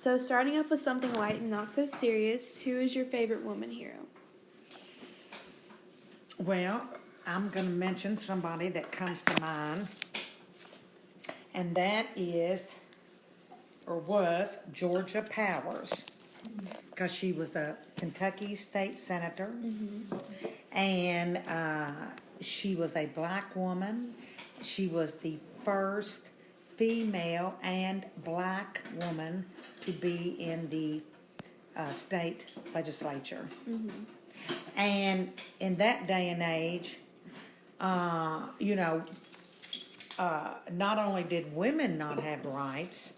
So starting off with something light and not so serious, who is your favorite woman hero? Well, I'm going to mention somebody that comes to mind, and that is, or was, Georgia Powers, because she was a Kentucky state senator, and she was a black woman. She was the first female and black woman to be in the state legislature. And in that day and age, not only did women not have rights,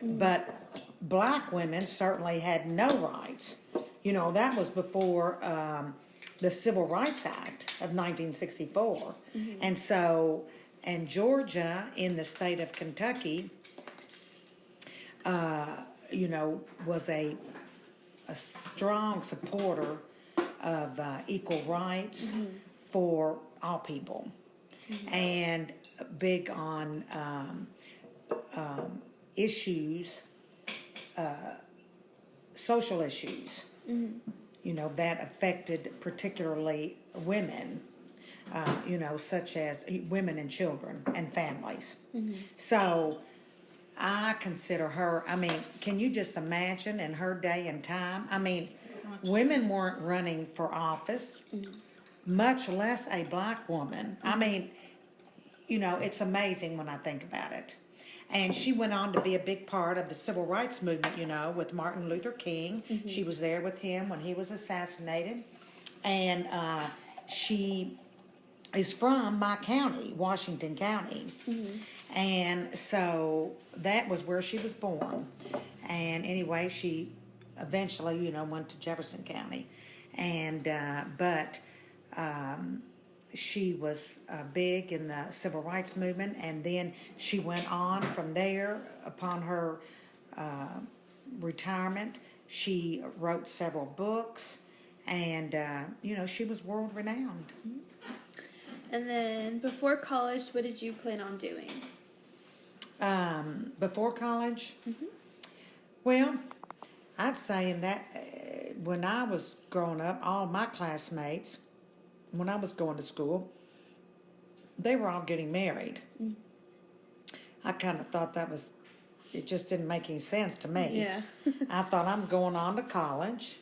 but black women certainly had no rights. That was before the Civil Rights Act of 1964. And so, and Georgia in the state of Kentucky, was a strong supporter of equal rights for all people, and big on issues, social issues, that affected particularly women, such as women and children and families. So I consider her, can you just imagine in her day and time? Women weren't running for office, much less a black woman. It's amazing when I think about it. And she went on to be a big part of the civil rights movement, with Martin Luther King. She was there with him when he was assassinated. And she is from my county, Washington County. And so that was where she was born. And anyway, she eventually, went to Jefferson County. And, but she was big in the civil rights movement, and then she went on from there. Upon her retirement, she wrote several books, and she was world renowned. And then before college, what did you plan on doing? Before college, well, I'd say in that when I was growing up, all my classmates, when I was going to school, they were all getting married. I kind of thought it just didn't make any sense to me. Yeah. I thought I'm going on to college,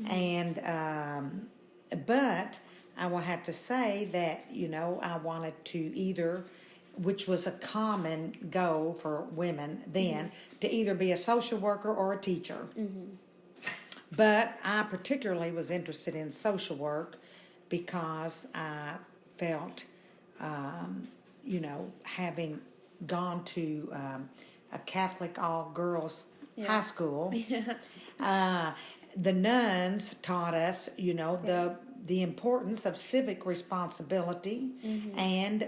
and but I will have to say that I wanted to either, which was a common goal for women then, to either be a social worker or a teacher. But I particularly was interested in social work because I felt, having gone to a Catholic all-girls high school, the nuns taught us, the importance of civic responsibility and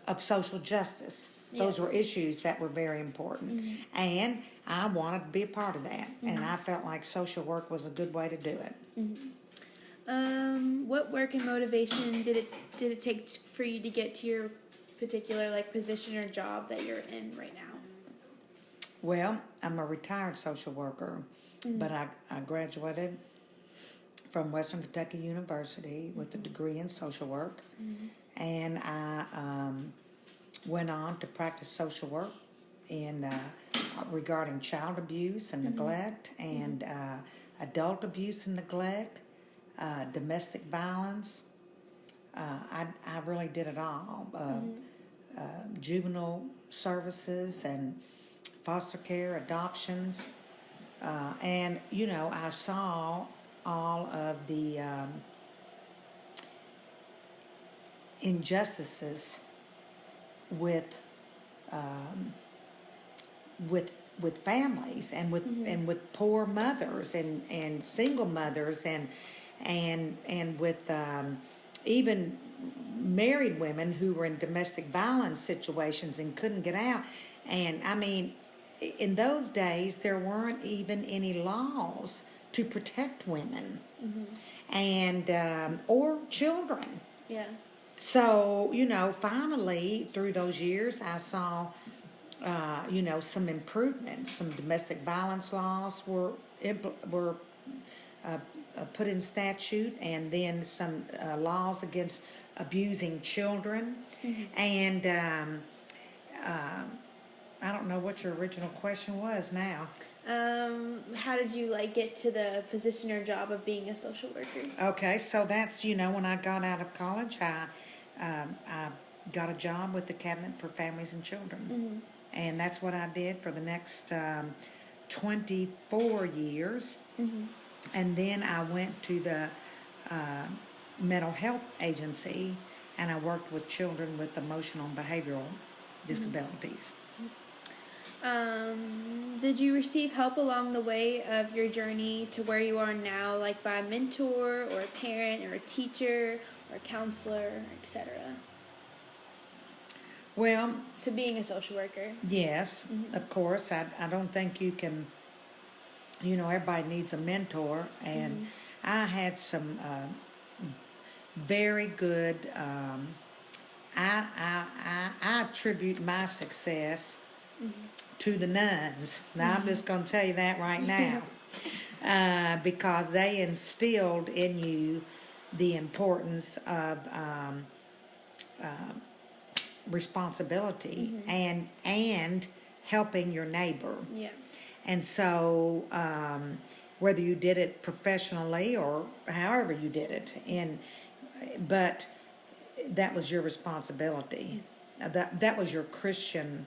of social justice. Those were issues that were very important. And I wanted to be a part of that. And I felt like social work was a good way to do it. What work and motivation did it take for you to get to your particular position or job that you're in right now? Well, I'm a retired social worker, but I graduated from Western Kentucky University with a degree in social work, and I went on to practice social work in regarding child abuse and neglect, and adult abuse and neglect, domestic violence. I really did it all. Juvenile services and foster care, adoptions, and I saw all of the injustices with families and with poor mothers and single mothers and with even married women who were in domestic violence situations and couldn't get out. And in those days there weren't even any laws to protect women and or children. Yeah. So finally through those years I saw some improvements. Some domestic violence laws were put in statute, and then some laws against abusing children. And I don't know what your original question was now. How did you like get to the position or job of being a social worker? Okay, so that's, when I got out of college, I got a job with the Cabinet for Families and Children. And that's what I did for the next 24 years. And then I went to the mental health agency, and I worked with children with emotional and behavioral disabilities. Did you receive help along the way of your journey to where you are now, like by a mentor or a parent or a teacher or a counselor, etc.? Well, To being a social worker. yes, of course. I don't think you can, everybody needs a mentor, and I had some very good, I attribute my success to the nuns. Now, I'm just going to tell you that right now, because they instilled in you the importance of responsibility and helping your neighbor. Yeah. And so, whether you did it professionally or however you did it, but that was your responsibility. That was your Christian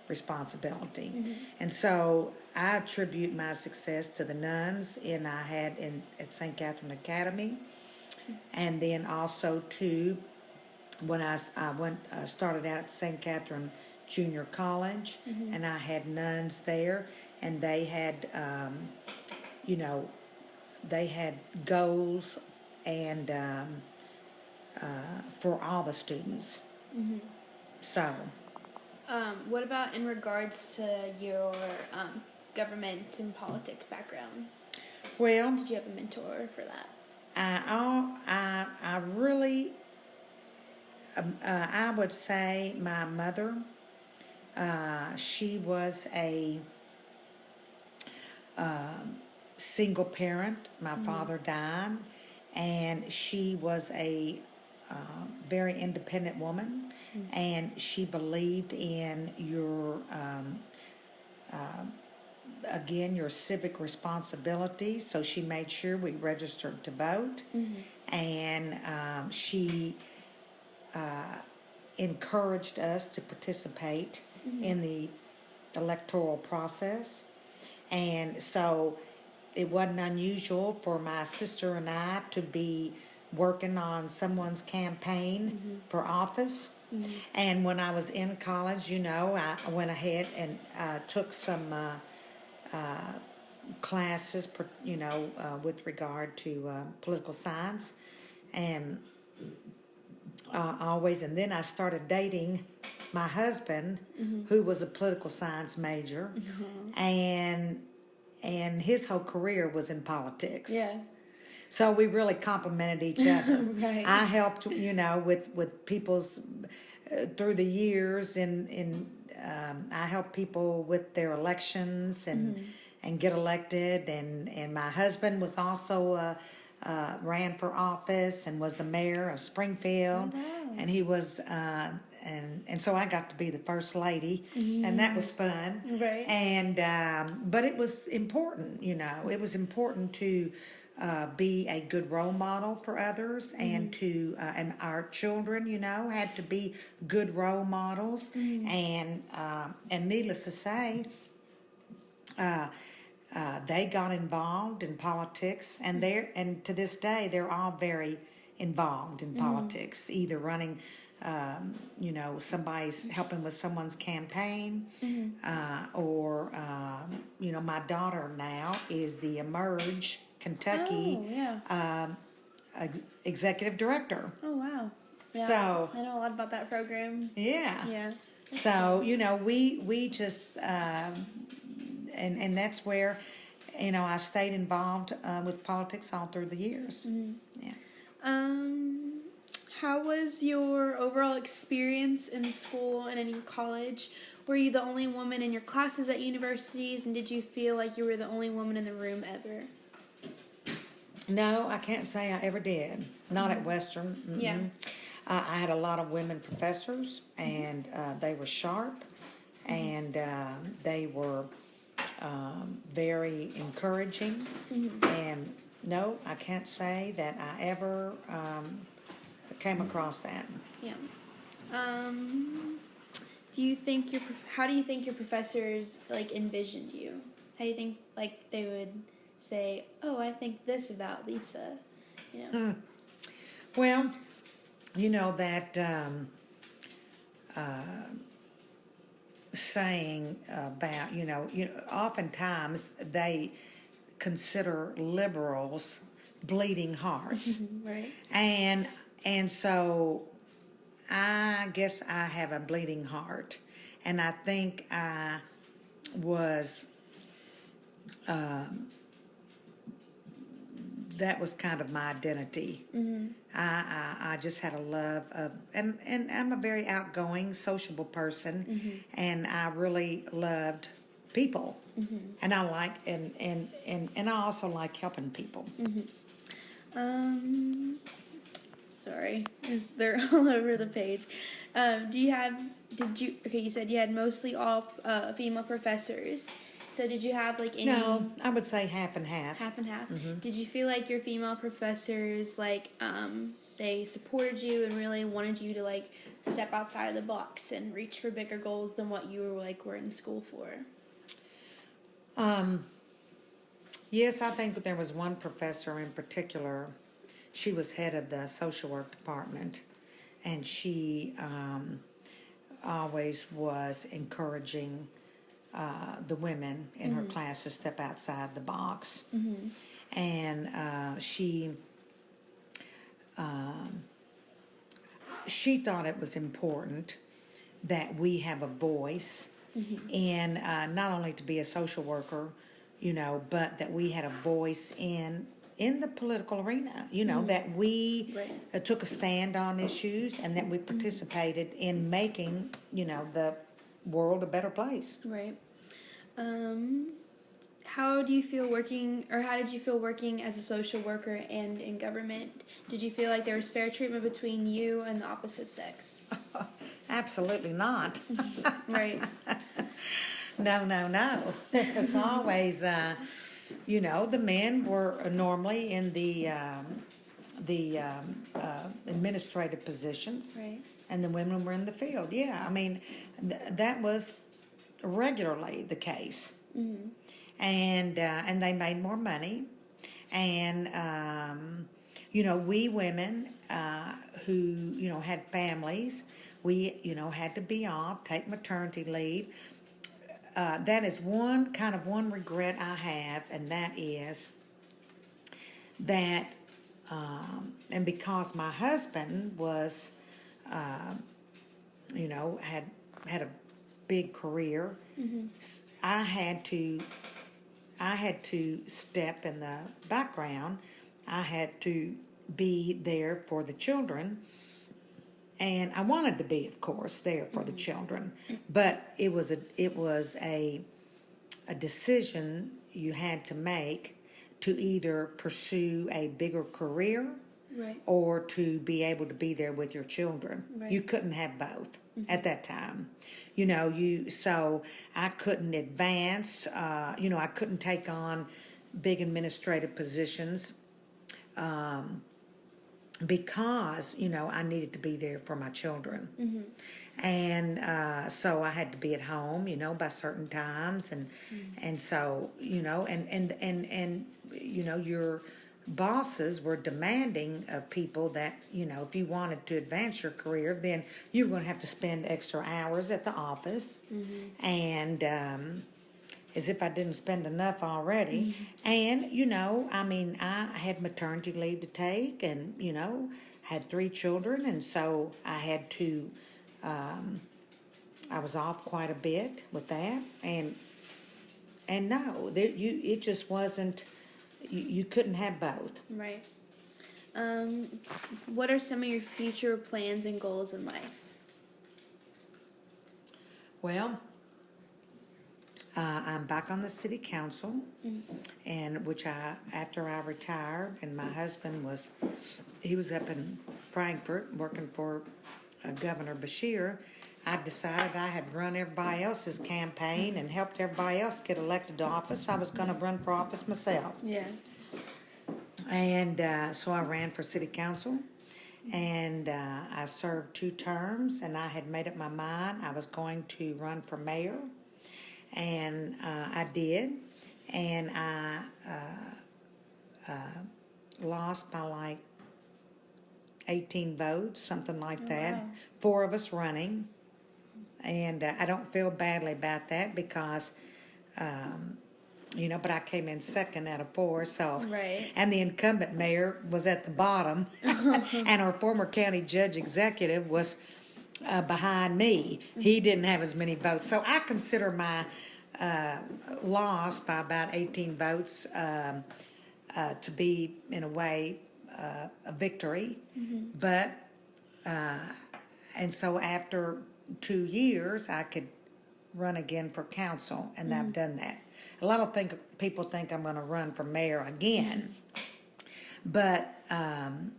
responsibility. And so I attribute my success to the nuns I had at St. Catherine Academy, and then also to when I started out at St. Catherine Junior College, and I had nuns there, and they had they had goals and for all the students. So. What about in regards to your government and politics background? Well, Did you have a mentor for that? I really, I would say my mother. She was a single parent. My father died, and she was a very independent woman, and she believed in your again, your civic responsibility. So she made sure we registered to vote, and she encouraged us to participate in the electoral process. And so it wasn't unusual for my sister and I to be working on someone's campaign for office. And when I was in college, I went ahead and took some classes, with regard to political science, and always. And then I started dating my husband, who was a political science major, and his whole career was in politics. Yeah. So we really complimented each other. Right. I helped, with people's through the years, and I helped people with their elections and get elected. And my husband was also ran for office and was the mayor of Springfield. Oh, wow. And he was and so I got to be the first lady, and that was fun. Right. And but it was important, it was important to be a good role model for others, and to and our children, had to be good role models. And needless to say, they got involved in politics, and to this day they're all very involved in politics, either running, somebody's helping with someone's campaign, or my daughter now is the Emerge Kentucky executive director. Oh, wow. Yeah, So I know a lot about that program. yeah. Yeah. So we just and that's where I stayed involved with politics all through the years. Yeah. How was your overall experience in school and in college? Were you the only woman in your classes at universities, and did you feel like you were the only woman in the room ever? No, I can't say I ever did. Not at Western. Mm-mm. Yeah. I had a lot of women professors, and they were sharp, and they were very encouraging. And no, I can't say that I ever came across that. Yeah. Do you think how do you think your professors like envisioned you? How do you think like they would say, "Oh, I think this about Lisa," you know? Well, you know that saying about oftentimes they consider liberals bleeding hearts, Right. and so I guess I have a bleeding heart, and I think I was. That was kind of my identity. I just had a love of, and I'm a very outgoing, sociable person, and I really loved people, and I like and I also like helping people. Sorry, they're all over the page. Okay, you said you had mostly all female professors. So did you have like any? No, I would say half and half. Half and half. Did you feel like your female professors like they supported you and really wanted you to like step outside of the box and reach for bigger goals than what you were in school for? Yes, I think that there was one professor in particular. She was head of the social work department, and she always was encouraging the women in her class to step outside the box. And she thought it was important that we have a voice, and not only to be a social worker, but that we had a voice in the political arena, that we took a stand on issues, and that we participated in making, the world a better place. Right. How do you feel working, or how did you feel working as a social worker and in government? Did you feel like there was fair treatment between you and the opposite sex? Absolutely not. Right. No. There's always, the men were normally in the administrative positions, Right. and the women were in the field. Yeah, I mean, that was regularly the case, and they made more money, and we women who had families, we had to be off, take maternity leave. That is one regret I have, and that is that, and because my husband was, had a big career, I had to step in the background. I had to be there for the children. And I wanted to be, of course, there for the children, but it was a decision you had to make to either pursue a bigger career, Right. or to be able to be there with your children. Right. You couldn't have both at that time. So I couldn't advance. I couldn't take on big administrative positions. Because I needed to be there for my children, and so I had to be at home, by certain times, and so and your bosses were demanding of people that if you wanted to advance your career, then you were going to have to spend extra hours at the office, and as if I didn't spend enough already. And, I had maternity leave to take, and, had 3 children, and so I had to, I was off quite a bit with that, and no, it just wasn't, you couldn't have both. Right. What are some of your future plans and goals in life? Well, I'm back on the city council, and after I retired, and my husband he was up in Frankfurt working for Governor Bashir. I decided I had run everybody else's campaign and helped everybody else get elected to office. I was going to run for office myself. Yeah. And so I ran for city council, and I served 2 terms, and I had made up my mind I was going to run for mayor, and I did, and I lost by like 18 votes, something like that. Wow. 4 of us running, and I don't feel badly about that because but I came in second out of 4, so. Right. And the incumbent mayor was at the bottom, and our former county judge executive was behind me. He didn't have as many votes, so I consider my loss by about 18 votes to be, in a way, a victory. But and so after 2 years, I could run again for council, and I've done that. A lot of people think I'm going to run for mayor again, but that's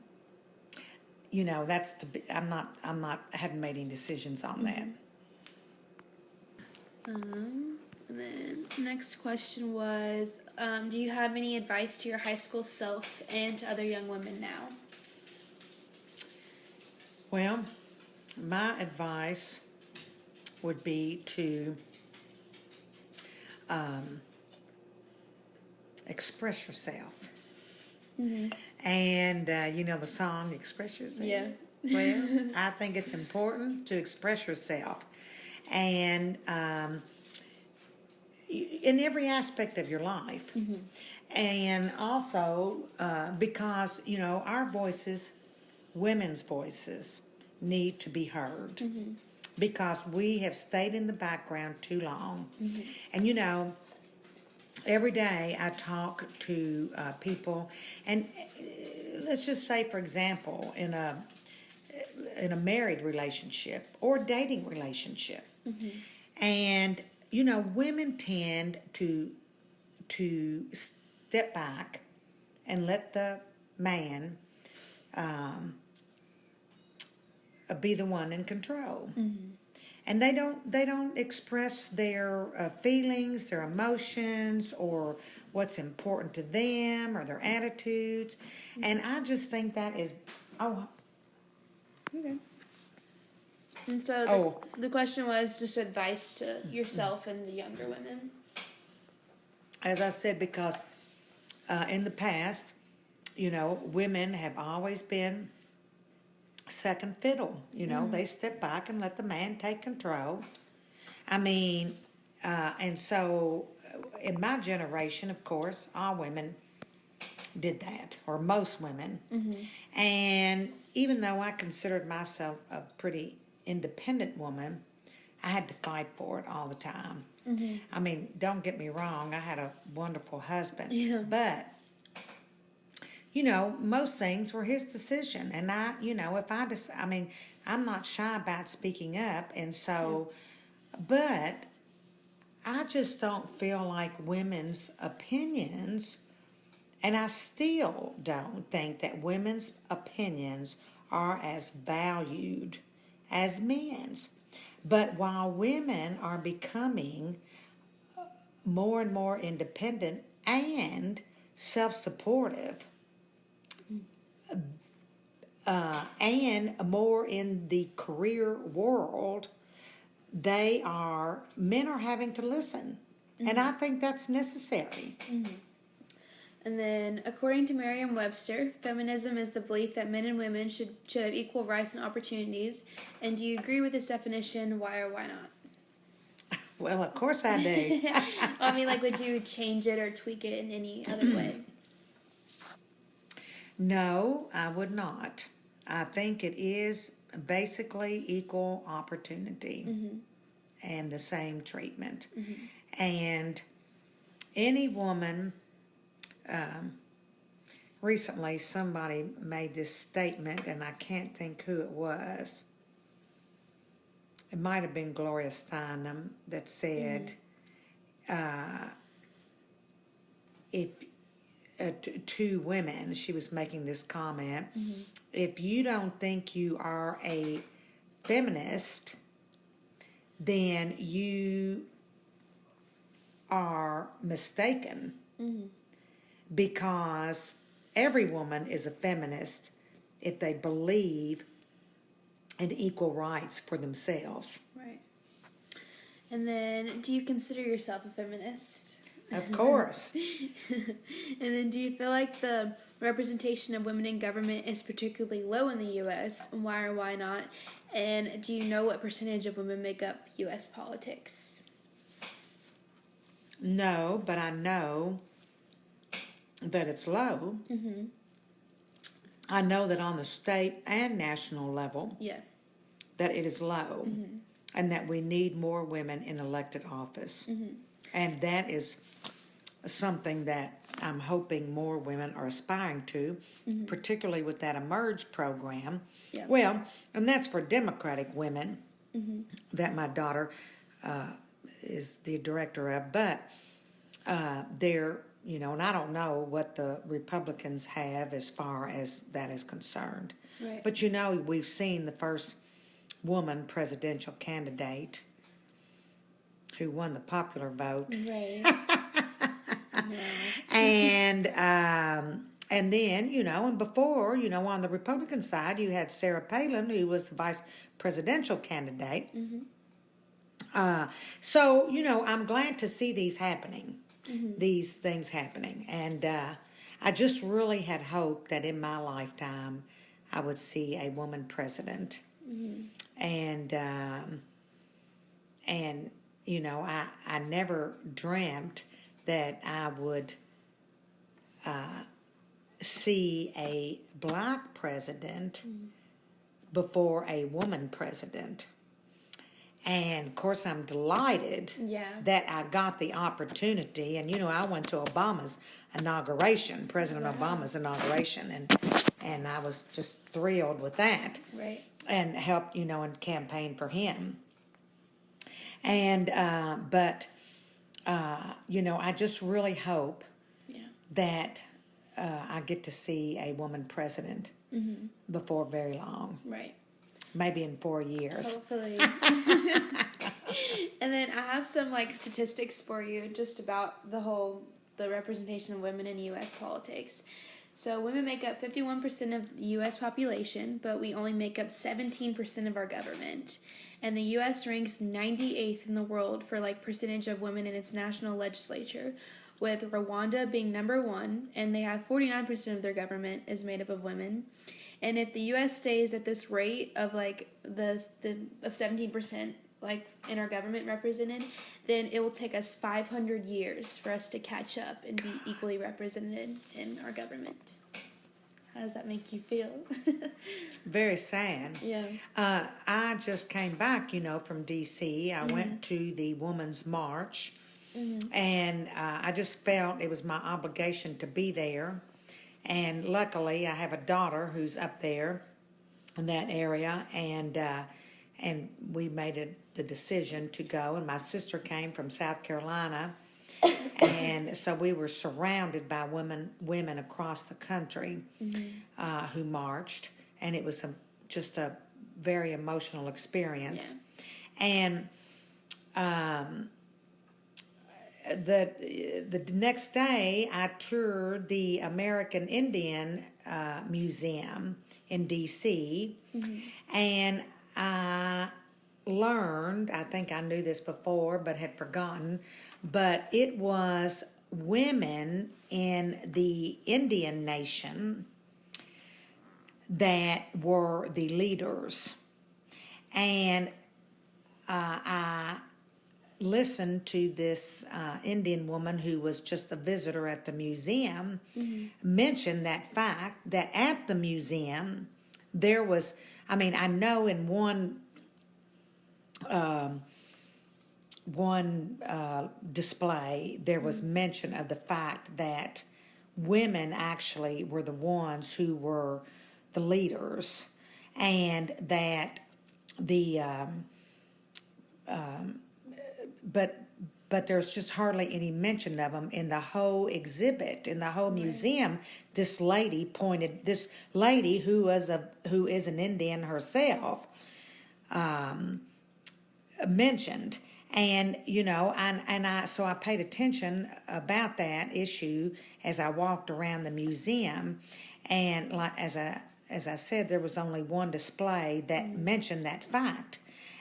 I haven't made any decisions on that. And then next question was, do you have any advice to your high school self and to other young women now? Well, my advice would be to express yourself. And the song, Express Yourself? Yeah. Well, I think it's important to express yourself. And in every aspect of your life. And also because, our voices, women's voices, need to be heard. Because we have stayed in the background too long. And every day I talk to people, and let's just say, for example, in a married relationship or dating relationship, and women tend to step back and let the man be the one in control. And they don't express their feelings, their emotions, or what's important to them, or their attitudes. And I just think that is Okay. And so the question was just advice to yourself and the younger women. As I said, because in the past, women have always been second fiddle. They step back and let the man take control. I mean, and so in my generation, of course, all women did that, or most women. And even though I considered myself a pretty independent woman, I had to fight for it all the time. I mean, don't get me wrong, I had a wonderful husband, but most things were his decision. And I'm not shy about speaking up. And so, but I just don't feel like women's opinions, and I still don't think that women's opinions are as valued as men's. But while women are becoming more and more independent and self-supportive, and more in the career world, men are having to listen. And I think that's necessary. And then, according to Merriam-Webster, feminism is the belief that men and women should have equal rights and opportunities. And do you agree with this definition? Why or why not? Well, of course I do. I mean, would you change it or tweak it in any other way? No, I would not. I think it is basically equal opportunity and the same treatment. And any woman, recently somebody made this statement, and I can't think who it was. It might have been Gloria Steinem that said, if two women, she was making this comment, if you don't think you are a feminist, then you are mistaken, because every woman is a feminist if they believe in equal rights for themselves. Right. And then, do you consider yourself a feminist? Of course. And then, do you feel like the representation of women in government is particularly low in the U.S.? Why or why not? And do you know what percentage of women make up U.S. politics? No, but I know that it's low. I know that on the state and national level, that it is low, and that we need more women in elected office. And that is something that I'm hoping more women are aspiring to, particularly with that Emerge program. Well, and that's for Democratic women that my daughter is the director of, but they're, and I don't know what the Republicans have as far as that is concerned. Right. But we've seen the first woman presidential candidate who won the popular vote. Right. And then, and before, on the Republican side, you had Sarah Palin, who was the vice presidential candidate. So, I'm glad to see these happening, these things happening. And I just really had hoped that in my lifetime, I would see a woman president. And I never dreamt that I would see a black president before a woman president. And of course, I'm delighted that I got the opportunity. And I went to Obama's inauguration, President Obama's inauguration, and I was just thrilled with that. Right. And helped, and campaign for him. And but I just really hope that I get to see a woman president before very long. Right. Maybe in 4 years. Hopefully. And then I have some statistics for you just about the representation of women in U.S. politics. So women make up 51% of the U.S. population, but we only make up 17% of our government. And the U.S. ranks 98th in the world for percentage of women in its national legislature, with Rwanda being number 1, and they have 49% of their government is made up of women. And if the U.S. stays at this rate of of 17% in our government represented, then it will take us 500 years for us to catch up and be equally represented in our government. How does that make you feel? Very sad. Yeah. I just came back, from D.C. I went to the Women's March, and I just felt it was my obligation to be there. And luckily, I have a daughter who's up there in that area, and we made the decision to go. And my sister came from South Carolina, and so we were surrounded by women across the country who marched, and it was just a very emotional experience. And the next day, I toured the American Indian Museum in D.C., and I learned, I think I knew this before but had forgotten, but it was women in the Indian nation that were the leaders. And I listened to this Indian woman who was just a visitor at the museum mention that fact, that at the museum there was, I know in one display there was mention of the fact that women actually were the ones who were the leaders, and that the but but there's just hardly any mention of them in the whole exhibit, in the whole museum. This lady who is an Indian herself, mentioned. And I paid attention about that issue as I walked around the museum, and as I said, there was only one display that mentioned that fact.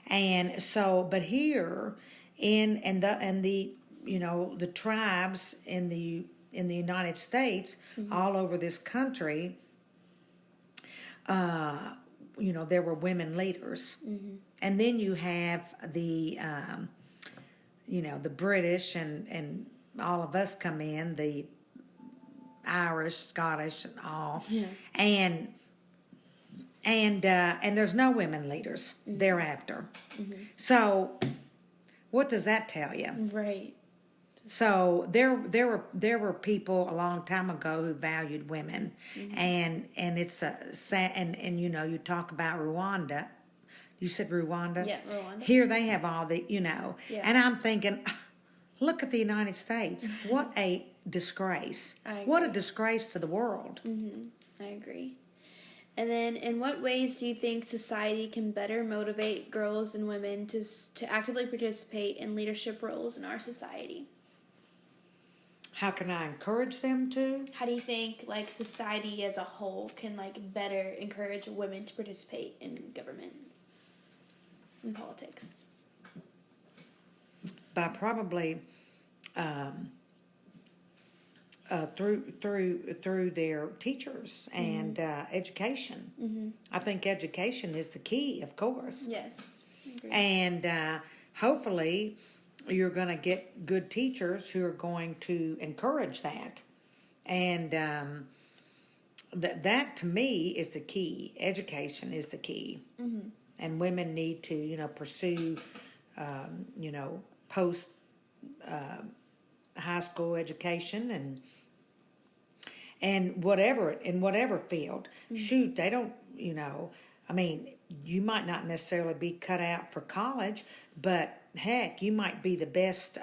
And so, but here in the tribes in the United States, all over this country, there were women leaders. And then you have the British and all of us come in, the Irish, Scottish, and all, and there's no women leaders thereafter. So, what does that tell you? Right. So there were people a long time ago who valued women, and it's sad. And you talk about Rwanda. You said Rwanda? Yeah, Rwanda. Here they have all the, Yeah. and I'm thinking, look at the United States. What a disgrace. What a disgrace to the world. I agree. And then, in what ways do you think society can better motivate girls and women to actively participate in leadership roles in our society? How can I encourage them to? How do you think, society as a whole can, better encourage women to participate in government? In politics? By probably through their teachers and education. I think education is the key, of course. Yes. And hopefully you're going to get good teachers who are going to encourage that. And that to me is the key. Education is the key. And women need to, pursue, post high school education and whatever in whatever field. Shoot, they don't, you might not necessarily be cut out for college, but heck, you might be the best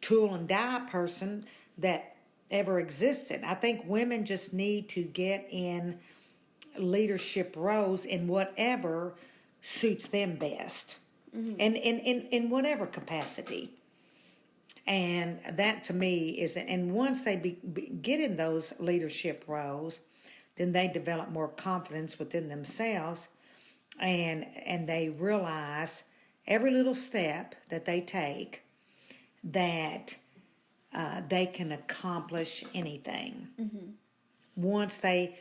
tool and die person that ever existed. I think women just need to get in leadership roles in whatever suits them best, and in whatever capacity. And that to me is, and once they get in those leadership roles, then they develop more confidence within themselves, and they realize every little step that they take that they can accomplish anything. Once they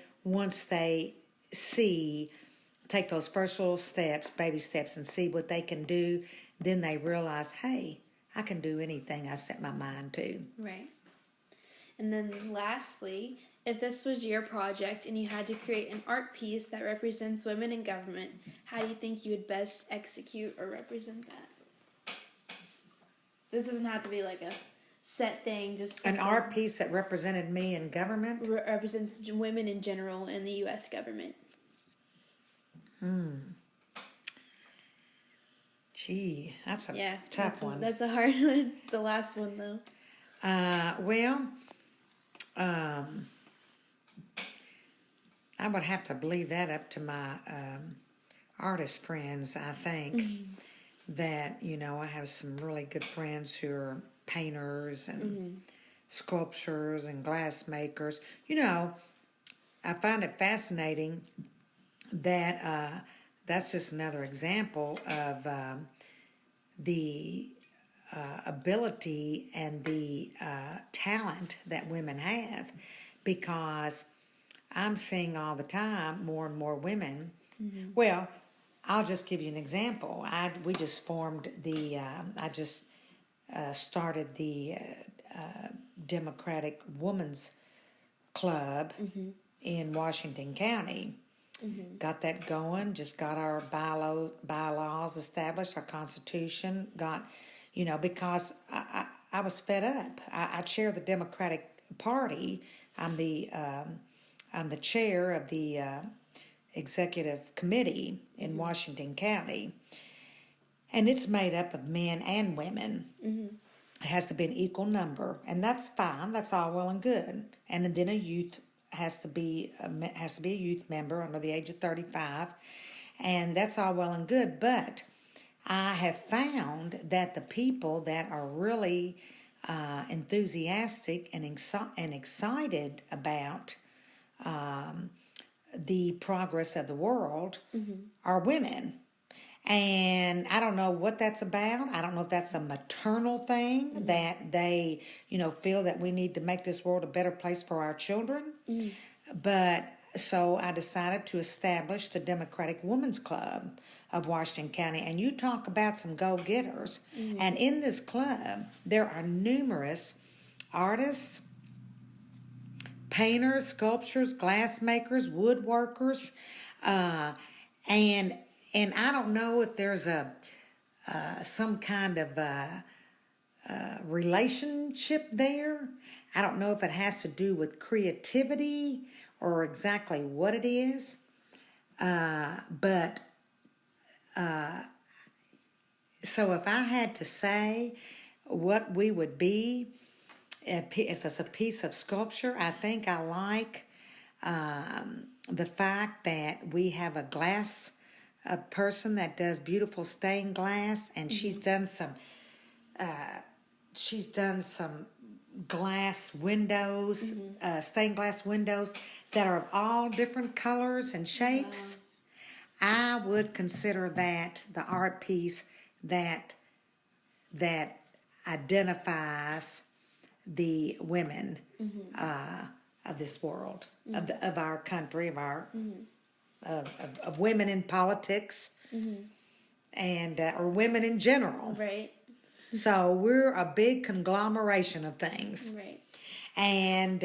take those first little steps, baby steps, and see what they can do, then they realize, hey, I can do anything I set my mind to. Right. And then lastly, if this was your project and you had to create an art piece that represents women in government, how do you think you would best execute or represent that? This doesn't have to be a set thing, just an art piece that represented me in government? Represents women in general in the U.S. government. Gee, that's a tough one. That's a hard one. The last one, though. I would have to leave that up to my artist friends, I think. That, I have some really good friends who are painters and sculptors and glass makers. I find it fascinating that that's just another example of the ability and the talent that women have, because I'm seeing all the time more and more women. Well, I'll just give you an example. We just formed I just started the Democratic Women's Club in Washington County. Got that going, just got our bylaws established, our Constitution, because I was fed up. I chair the Democratic Party. I'm the chair of the executive committee in Washington County. And it's made up of men and women. It has to be an equal number, and that's fine. That's all well and good. And then a youth has to be a youth member under the age of 35, and that's all well and good. But I have found that the people that are really enthusiastic and excited about the progress of the world are women. And I don't know what that's about. I don't know if that's a maternal thing that they, feel that we need to make this world a better place for our children. But so I decided to establish the Democratic Women's Club of Washington County. And you talk about some go-getters. And in this club, there are numerous artists, painters, sculptors, glassmakers, woodworkers, and I don't know if there's some kind of relationship there. I don't know if it has to do with creativity or exactly what it is. But so if I had to say what we would be as a piece of sculpture, I think I like the fact that we have a person that does beautiful stained glass, and she's done some glass windows, stained glass windows that are of all different colors and shapes. Wow. I would consider that the art piece that identifies the women of this world, of our country, of women in politics, and or women in general. Right. So we're a big conglomeration of things. Right. And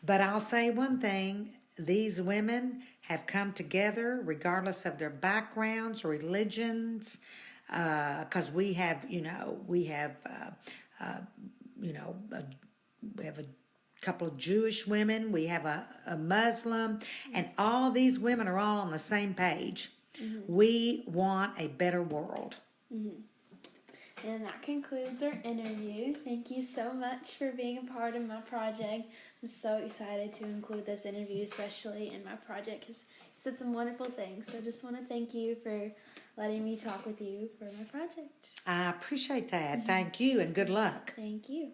but I'll say one thing: these women have come together, regardless of their backgrounds, religions, because we have a couple of Jewish women, we have a Muslim, and all of these women are all on the same page. We want a better world. And that concludes our interview. Thank you so much for being a part of my project. I'm so excited to include this interview, especially in my project, because you said some wonderful things. So I just want to thank you for letting me talk with you for my project. I appreciate that. Thank you, and good luck. Thank you.